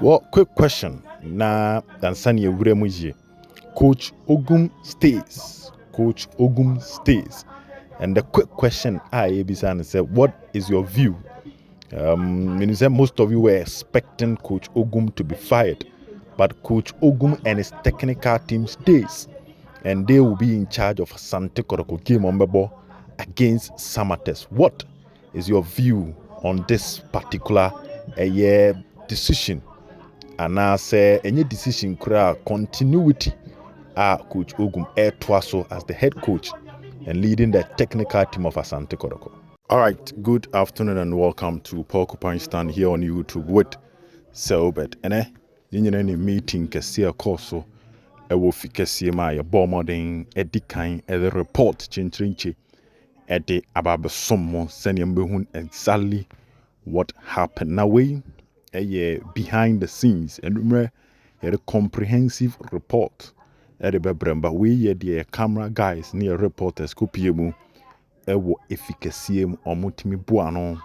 Well, quick question. Na Dansania Wuremuji. Coach Ogum stays. Coach Ogum stays. And the quick question I Ebisan said, what is your view? Most of you were expecting Coach Ogum to be fired, but Coach Ogum and his technical team stays, and they will be in charge of Asante Kotoko game on Bebo against Samates. What is your view on this particular decision? And I say any decision could continuity Coach Ogum Twaso as the head coach and leading the technical team of Asante Kotoko. All right, good afternoon and welcome to Porcupine Stand here on YouTube with Selbert. And any meeting kesi akoso ewo fi kesi ma ye bomoding edikan the report chinchrinchi ede ababesom senior mbehun exactly what happened. Now we behind the scenes and remember a comprehensive report ede bebremba we the camera guys near reporters kupiemu ewo efikasie mu omutimi buano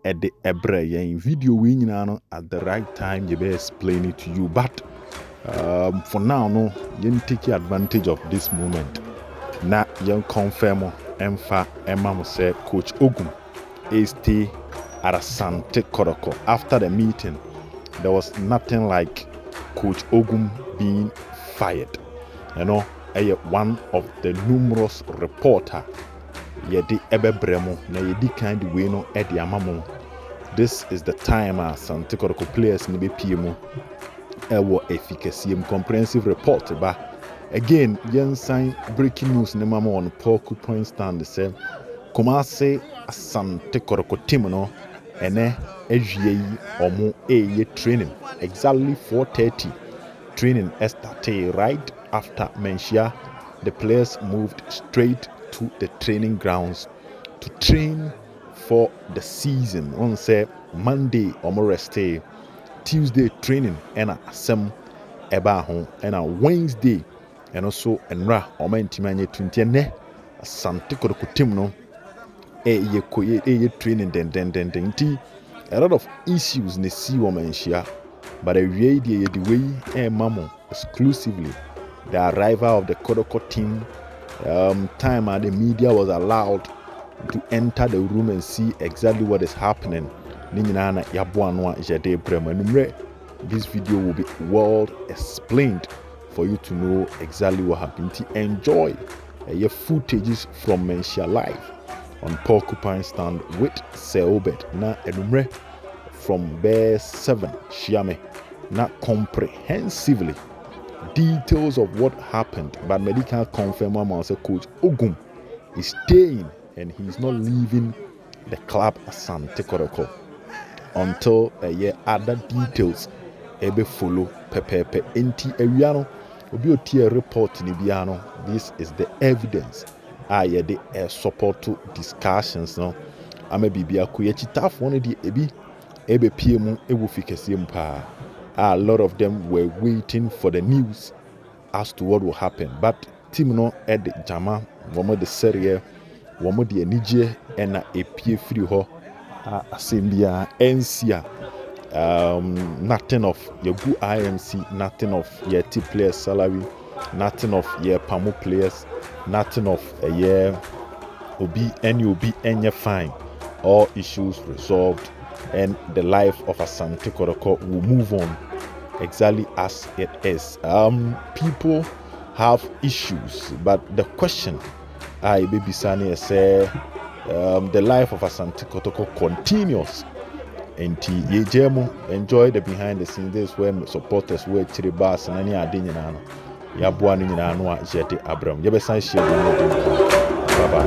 ede ebre yen video we nyina no at the right time you be explain it to you, but for now no you take advantage of this moment na you confirm emfa emam say Coach Ogum stay at Asante Kotoko. After the meeting there was nothing like Coach Ogum being fired, one of the numerous reporter yedi ebebremo na yedi kind way no edi amamo. This is the time Asante Kotoko players ni be piemu ewo efficacy comprehensive report ba again yen sign breaking news ni mama on Porcupine Stand say Kumasi Asante Kotoko team no ene ehwie yi omo eye training exactly 4:30 training started right after Manhyia. The players moved straight to the training grounds to train for the season. On say Monday omo rest, Tuesday training and asem eba ho, and Wednesday and also enra omo ntimanye 20 ne Asante Kotoko team no training den. A lot of issues ne see woman share, but a way the way mamo exclusively the arrival of the Kotoko team. Time the media was allowed to enter the room and see exactly what is happening. This video will be well explained for you to know exactly what happened. Enjoy footages from Manhyia live on Porcupine Stand with Selbert. Na enumre from Bear 7 Shiame. Not comprehensively details of what happened, but medical confirm say Coach Ogum is staying and he's not leaving the club Asante Kotoko until other details ebe follow pepepe enti awiano obi otie report ni biano. This is the evidence the support to discussions no ama bibia ko yechitafo no de ebe piemu ewu fikese mpa. A lot of them were waiting for the news as to what will happen, but team no ed jama womo de serie womo de anije ena epie free ho asembia ensia. Nothing of your good IMC, nothing of your T players salary, nothing of your PAMU players, nothing of a year obi any fine. All issues resolved and the life of Asante Kotoko will move on exactly as it is. People have issues, but the question baby Sani say the life of Asante Kotoko continues. And enjoy the behind the scenes. This where supporters were Chiribas and any adinano. Yabuani Nanoa Jete Abram. Yabesan share. Bye bye.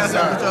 Asante.